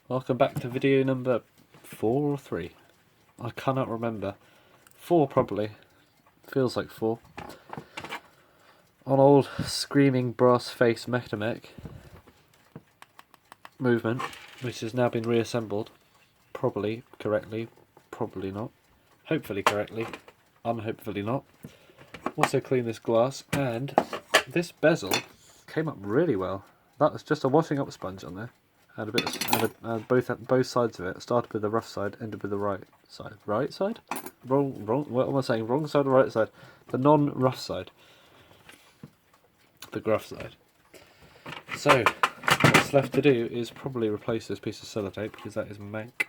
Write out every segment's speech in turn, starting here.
Welcome back to video number 4 or 3. I cannot remember. 4 probably. Feels like 4. On old screaming brass face Metamec movement, which has now been reassembled. Probably correctly, probably not. Hopefully correctly, unhopefully not. Also clean this glass, and this bezel came up really well. That was just a washing up sponge on there. Had a bit, and both sides of it. Started with the rough side, ended with the right side. Right side? Wrong. What am I saying? Wrong side or right side? The non-rough side. The gruff side. So, what's left to do is probably replace this piece of sellotape because that is mank.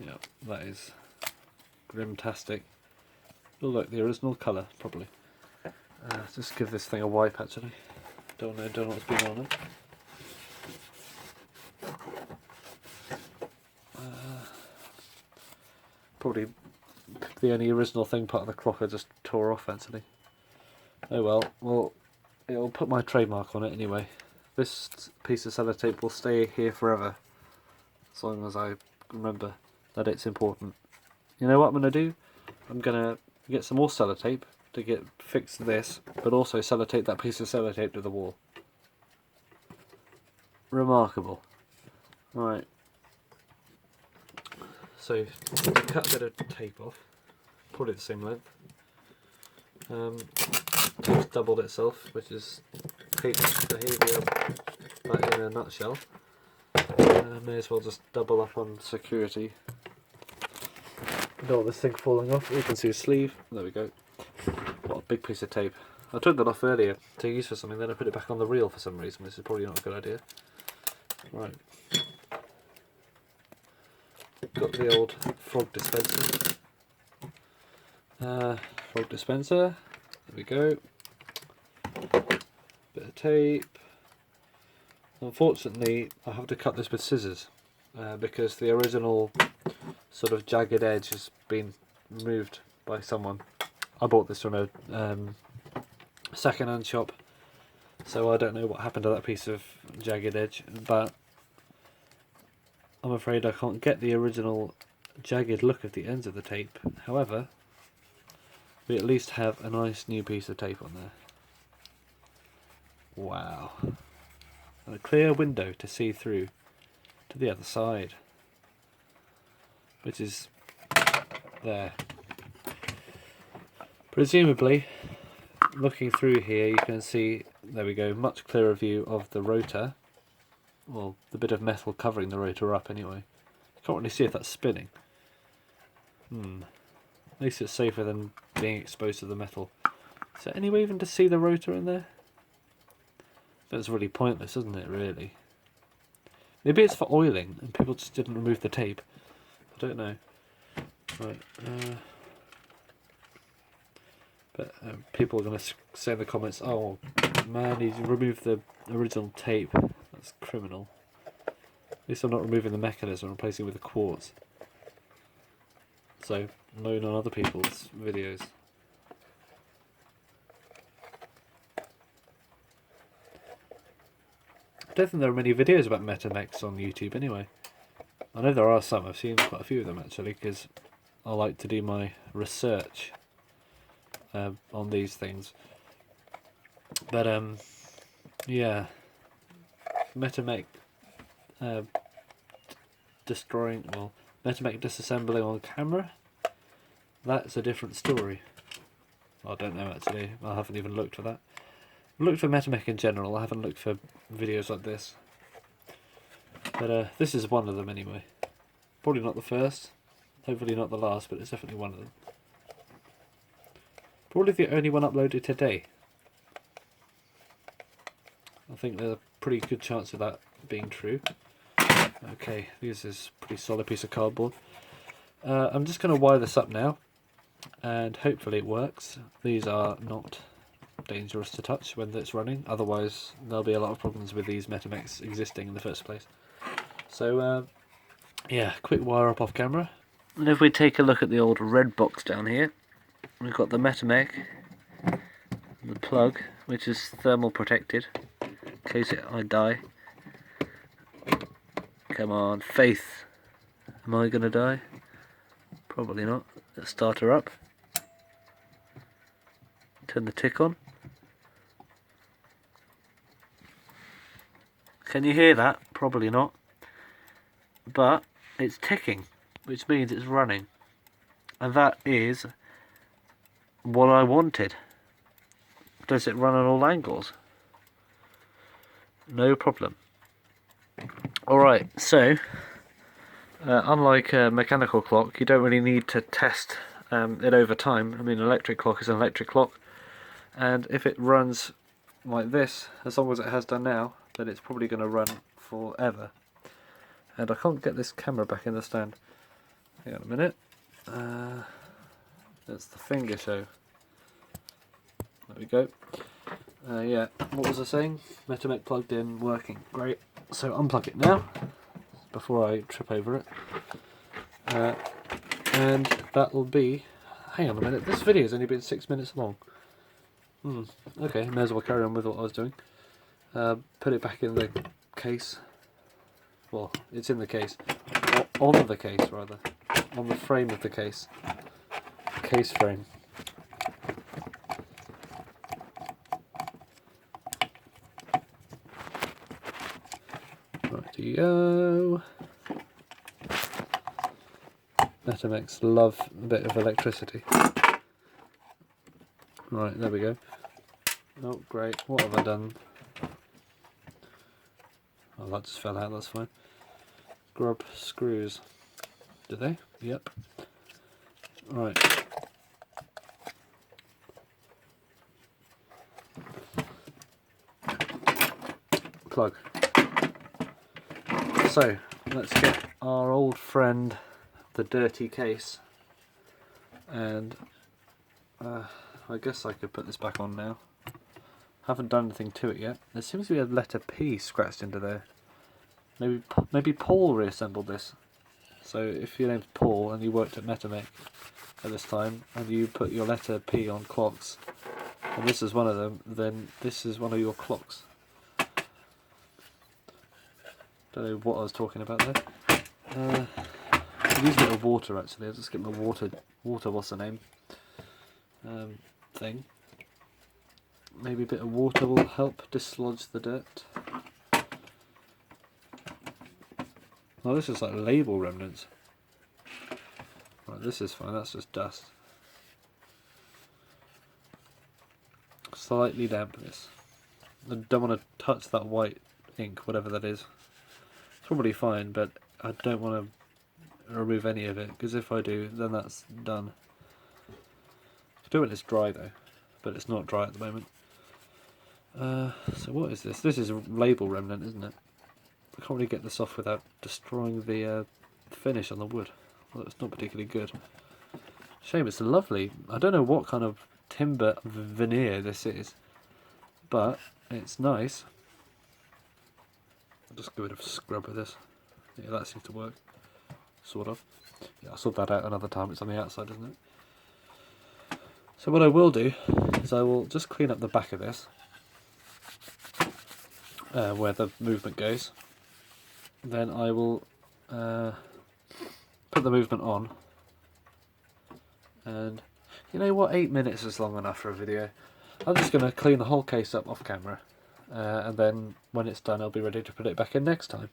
Yeah, that is grimtastic. Oh look, the original colour, probably. Just give this thing a wipe actually. Don't know what's been on it. Probably the only original thing part of the clock I just tore off actually. Oh well, it'll put my trademark on it anyway. This piece of sellotape will stay here forever, as long as I remember that it's important. You know what I'm going to do? I'm going to get some more sellotape to fix this, but also sellotape that piece of sellotape to the wall. Remarkable. Right. So, to cut a bit of tape off, probably the same length. Tape's doubled itself, which is tape's behaviour that in a nutshell. May as well just double up on security. Don't want this thing falling off. You can see a sleeve. There we go. What a big piece of tape. I took that off earlier to use for something, then I put it back on the reel for some reason. This is probably not a good idea. Right. Got the old frog dispenser. Frog dispenser. There we go. Bit of tape. Unfortunately, I have to cut this with scissors because the original sort of jagged edge has been removed by someone. I bought this from a second-hand shop, so I don't know what happened to that piece of jagged edge, but I'm afraid I can't get the original jagged look of the ends of the tape. However, we at least have a nice new piece of tape on there. Wow. And a clear window to see through to the other side, which is there. Presumably, looking through here you can see, there we go, much clearer view of the rotor. Well, the bit of metal covering the rotor up anyway. Can't really see if that's spinning. At least it's safer than being exposed to the metal. Is there any way even to see the rotor in there? That's really pointless, isn't it, really? Maybe it's for oiling and people just didn't remove the tape. I don't know. Right. But people are going to say in the comments, oh man, he's removed the original tape. That's criminal. At least I'm not removing the mechanism, I'm replacing it with a quartz. So, known on other people's videos. I don't think there are many videos about Metamecs on YouTube anyway. I know there are some, I've seen quite a few of them actually, because I like to do my research on these things. But yeah, Metamec Metamec disassembling on camera, that's a different story. I don't know actually, I haven't even looked for that. I've looked for Metamec in general, I haven't looked for videos like this. But this is one of them anyway. Probably not the first, hopefully not the last, but it's definitely one of them. Probably the only one uploaded today. I think there's a pretty good chance of that being true. Okay, this is a pretty solid piece of cardboard. I'm just going to wire this up now, and hopefully it works. These are not dangerous to touch when it's running, otherwise there'll be a lot of problems with these Metamecs existing in the first place. So yeah, quick wire up off camera. And if we take a look at the old red box down here, we've got the Metamec, the plug, which is thermal protected in case I die. Come on, faith. Am I going to die? Probably not. Let's start her up. Turn the tick on. Can you hear that? Probably not. But it's ticking, which means it's running. And that is what I wanted. Does it run on all angles? No problem. Alright, so unlike a mechanical clock, you don't really need to test it over time. I mean, an electric clock is an electric clock, and if it runs like this, as long as it has done now, then it's probably going to run forever. And I can't get this camera back in the stand. Hang on a minute. That's the finger show. There we go. Yeah, what was I saying? Metamec plugged in, working. Great. So unplug it now, before I trip over it. And that will be... Hang on a minute, this video's only been 6 minutes long. Okay, may as well carry on with what I was doing. Put it back in the case. Well, it's in the case. On the case, rather. On the frame of the case. Case frame. Rightio. Metamecs love a bit of electricity. Right, there we go. Oh, great. What have I done? Oh, that just fell out, that's fine. Grub screws. Do they? Yep. Right. Plug. So, let's get our old friend, the dirty case, and I guess I could put this back on now. Haven't done anything to it yet. There seems to be a letter P scratched into there. Maybe Paul reassembled this. So if your name's Paul and you worked at Metamec at this time and you put your letter P on clocks, and this is one of them, then this is one of your clocks. Don't know what I was talking about there. I use a bit of water actually. I'll just get my water what's the name? Thing. Maybe a bit of water will help dislodge the dirt. Oh, this is like label remnants. Right, this is fine, that's just dust. Slightly damp this. I don't want to touch that white ink, whatever that is. It's probably fine, but I don't want to remove any of it, because if I do, then that's done. I do when it's dry though, but it's not dry at the moment. So what is this? This is a label remnant, isn't it? I can't really get this off without destroying the finish on the wood. Well, it's not particularly good. Shame, it's lovely. I don't know what kind of timber veneer this is, but it's nice. I'll just give it a scrub with this. Yeah, that seems to work. Sort of. Yeah, I'll sort that out another time. It's on the outside, isn't it? So what I will do is I will just clean up the back of this, where the movement goes. Then I will put the movement on, and you know what, 8 minutes is long enough for a video. I'm just going to clean the whole case up off camera, and then when it's done I'll be ready to put it back in next time.